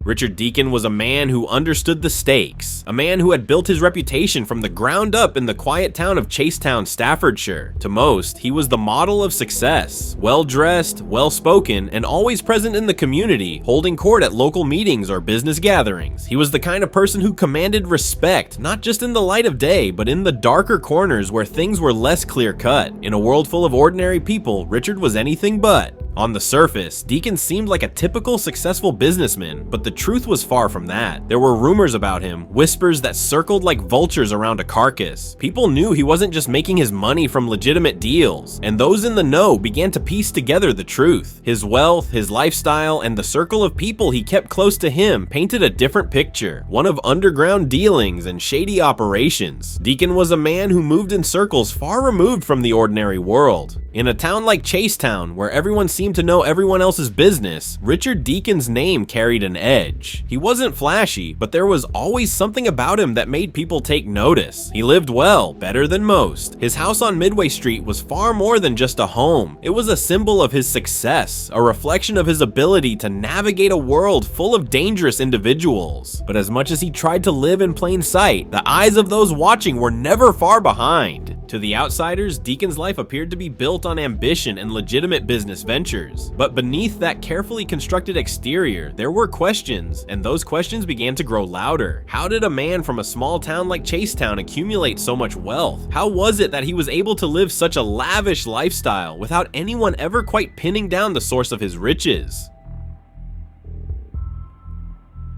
Richard Deacon was a man who understood the stakes, a man who had built his reputation from the ground up in the quiet town of Chasetown, Staffordshire. To most, he was the model of success, well-dressed, well-spoken, and always present in the community, holding court at local meetings or business gatherings. He was the kind of person who commanded respect, not just in the light of day, but in the darker corners where things were less clear-cut. In a world full of ordinary people, Richard was anything but. On the surface, Deacon seemed like a typical successful businessman, but the truth was far from that. There were rumors about him, whispers that circled like vultures around a carcass. People knew he wasn't just making his money from legitimate deals, and those in the know began to piece together the truth. His wealth, his lifestyle, and the circle of people he kept close to him painted a different picture, one of underground dealings and shady operations. Deacon was a man who moved in circles far removed from the ordinary world. In a town like Chasetown, where everyone seemed to know everyone else's business, Richard Deacon's name carried an edge. He wasn't flashy, but there was always something about him that made people take notice. He lived well, better than most. His house on Midway Street was far more than just a home. It was a symbol of his success, a reflection of his ability to navigate a world full of dangerous individuals. But as much as he tried to live in plain sight, the eyes of those watching were never far behind. To the outsiders, Deacon's life appeared to be built on ambition and legitimate business ventures. But beneath that carefully constructed exterior, there were questions, and those questions began to grow louder. How did a man from a small town like Chasetown accumulate so much wealth? How was it that he was able to live such a lavish lifestyle without anyone ever quite pinning down the source of his riches?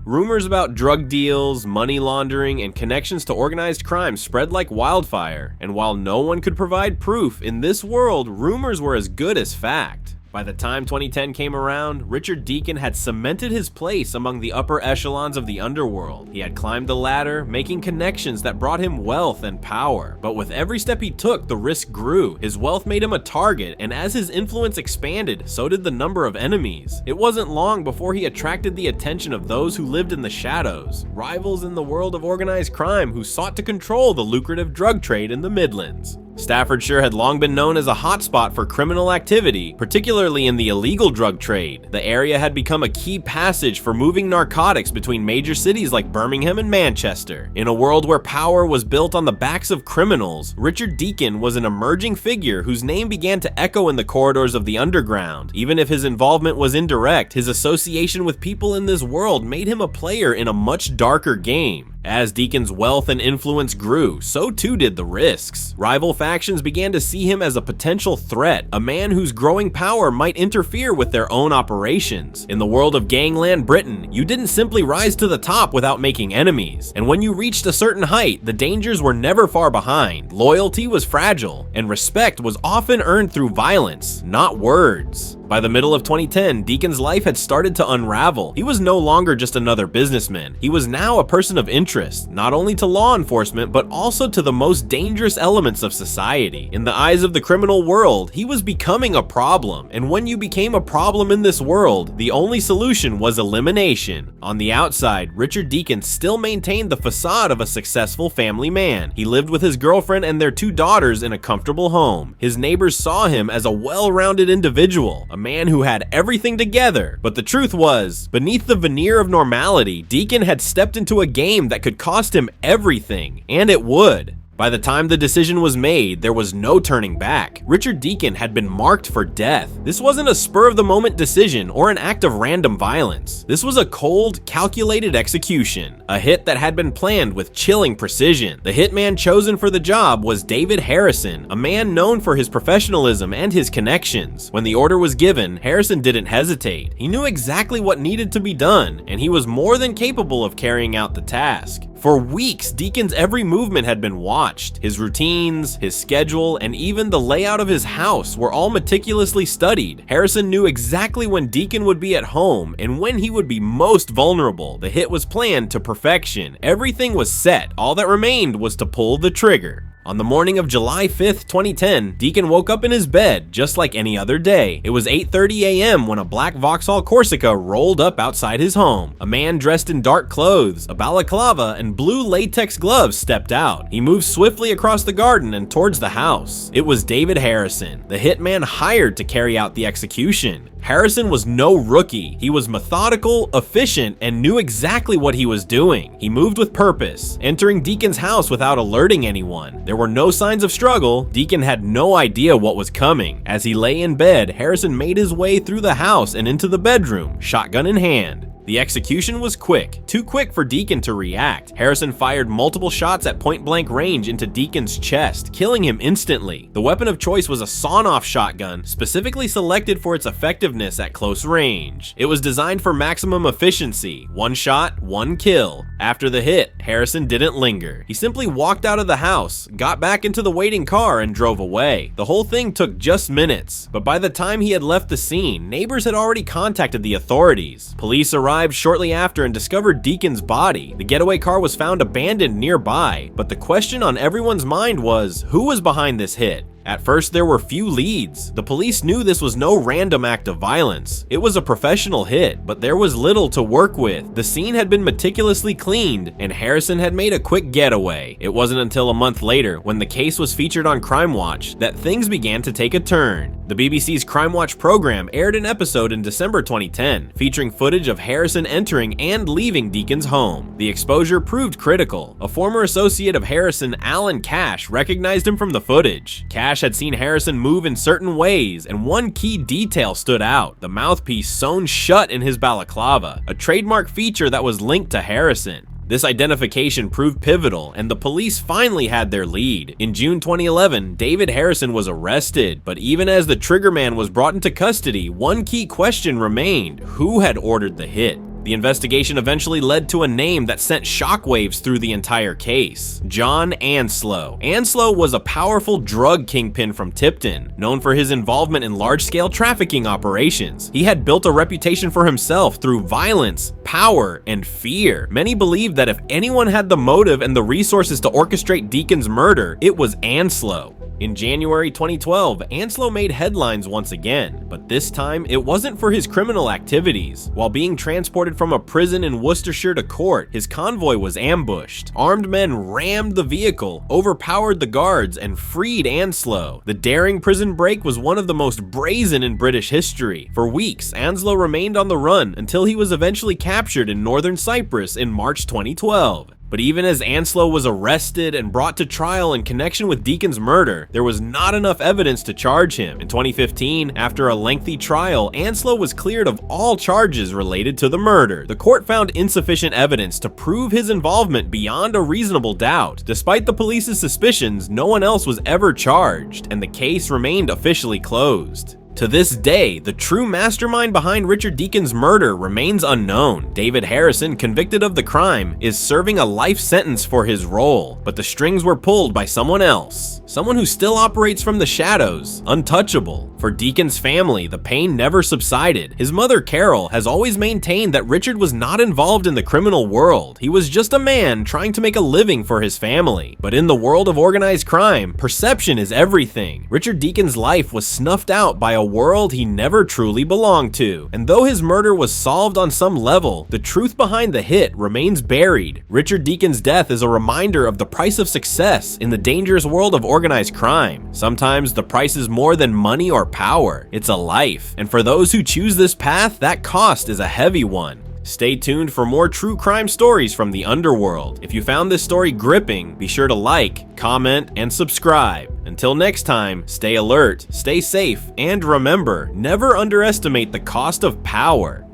Rumors about drug deals, money laundering, and connections to organized crime spread like wildfire, and while no one could provide proof, in this world, rumors were as good as fact. By the time 2010 came around, Richard Deacon had cemented his place among the upper echelons of the underworld. He had climbed the ladder, making connections that brought him wealth and power. But with every step he took, the risk grew. His wealth made him a target, and as his influence expanded, so did the number of enemies. It wasn't long before he attracted the attention of those who lived in the shadows, rivals in the world of organized crime who sought to control the lucrative drug trade in the Midlands. Staffordshire had long been known as a hotspot for criminal activity, particularly in the illegal drug trade. The area had become a key passage for moving narcotics between major cities like Birmingham and Manchester. In a world where power was built on the backs of criminals, Richard Deacon was an emerging figure whose name began to echo in the corridors of the underground. Even if his involvement was indirect, his association with people in this world made him a player in a much darker game. As Deacon's wealth and influence grew, so too did the risks. Rival factions began to see him as a potential threat, a man whose growing power might interfere with their own operations. In the world of Gangland Britain, you didn't simply rise to the top without making enemies, and when you reached a certain height, the dangers were never far behind. Loyalty was fragile, and respect was often earned through violence, not words. By the middle of 2010, Deacon's life had started to unravel. He was no longer just another businessman. He was now a person of interest, not only to law enforcement, but also to the most dangerous elements of society. In the eyes of the criminal world, he was becoming a problem, and when you became a problem in this world, the only solution was elimination. On the outside, Richard Deacon still maintained the facade of a successful family man. He lived with his girlfriend and their 2 daughters in a comfortable home. His neighbors saw him as a well-rounded individual, a man who had everything together. But the truth was, beneath the veneer of normality, Deacon had stepped into a game that could cost him everything, and it would. By the time the decision was made, there was no turning back. Richard Deacon had been marked for death. This wasn't a spur-of-the-moment decision or an act of random violence. This was a cold, calculated execution, a hit that had been planned with chilling precision. The hitman chosen for the job was David Harrison, a man known for his professionalism and his connections. When the order was given, Harrison didn't hesitate. He knew exactly what needed to be done, and he was more than capable of carrying out the task. For weeks, Deacon's every movement had been watched. His routines, his schedule, and even the layout of his house were all meticulously studied. Harrison knew exactly when Deacon would be at home and when he would be most vulnerable. The hit was planned to perfection. Everything was set. All that remained was to pull the trigger. On the morning of July 5th, 2010, Deacon woke up in his bed just like any other day. It was 8:30 a.m. when a black Vauxhall Corsica rolled up outside his home. A man dressed in dark clothes, a balaclava, and blue latex gloves stepped out. He moved swiftly across the garden and towards the house. It was David Harrison, the hitman hired to carry out the execution. Harrison was no rookie. He was methodical, efficient, and knew exactly what he was doing. He moved with purpose, entering Deacon's house without alerting anyone. There were no signs of struggle. Deacon had no idea what was coming. As he lay in bed, Harrison made his way through the house and into the bedroom, shotgun in hand. The execution was quick, too quick for Deacon to react. Harrison fired multiple shots at point-blank range into Deacon's chest, killing him instantly. The weapon of choice was a sawn-off shotgun, specifically selected for its effectiveness at close range. It was designed for maximum efficiency, one shot, one kill. After the hit, Harrison didn't linger. He simply walked out of the house, got back into the waiting car, and drove away. The whole thing took just minutes, but by the time he had left the scene, neighbors had already contacted the authorities. Police arrived shortly after and discovered Deacon's body. The getaway car was found abandoned nearby, but the question on everyone's mind was, who was behind this hit? At first, there were few leads. The police knew this was no random act of violence. It was a professional hit, but there was little to work with. The scene had been meticulously cleaned, and Harrison had made a quick getaway. It wasn't until a month later, when the case was featured on Crime Watch, that things began to take a turn. The BBC's Crime Watch program aired an episode in December 2010, featuring footage of Harrison entering and leaving Deacon's home. The exposure proved critical. A former associate of Harrison, Alan Cash, recognized him from the footage. Cash had seen Harrison move in certain ways, and one key detail stood out: the mouthpiece sewn shut in his balaclava, a trademark feature that was linked to Harrison. This identification proved pivotal, and the police finally had their lead. In June 2011, David Harrison was arrested, but even as the triggerman was brought into custody, one key question remained: who had ordered the hit? The investigation eventually led to a name that sent shockwaves through the entire case: John Anslow. Anslow was a powerful drug kingpin from Tipton, known for his involvement in large-scale trafficking operations. He had built a reputation for himself through violence, power, and fear. Many believed that if anyone had the motive and the resources to orchestrate Deacon's murder, it was Anslow. In January 2012, Anslow made headlines once again, but this time it wasn't for his criminal activities. While being transported from a prison in Worcestershire to court, his convoy was ambushed. Armed men rammed the vehicle, overpowered the guards, and freed Anslow. The daring prison break was one of the most brazen in British history. For weeks, Anslow remained on the run until he was eventually captured in northern Cyprus in March 2012. But even as Anslow was arrested and brought to trial in connection with Deacon's murder, there was not enough evidence to charge him. In 2015, after a lengthy trial, Anslow was cleared of all charges related to the murder. The court found insufficient evidence to prove his involvement beyond a reasonable doubt. Despite the police's suspicions, no one else was ever charged, and the case remained officially closed. To this day, the true mastermind behind Richard Deacon's murder remains unknown. David Harrison, convicted of the crime, is serving a life sentence for his role, but the strings were pulled by someone else. Someone who still operates from the shadows, untouchable. For Deacon's family, the pain never subsided. His mother, Carol, has always maintained that Richard was not involved in the criminal world. He was just a man trying to make a living for his family. But in the world of organized crime, perception is everything. Richard Deacon's life was snuffed out by a world he never truly belonged to. And though his murder was solved on some level, the truth behind the hit remains buried. Richard Deacon's death is a reminder of the price of success in the dangerous world of organized crime. Sometimes the price is more than money or power. It's a life. And for those who choose this path, that cost is a heavy one. Stay tuned for more true crime stories from the underworld. If you found this story gripping, be sure to like, comment, and subscribe. Until next time, stay alert, stay safe, and remember, never underestimate the cost of power.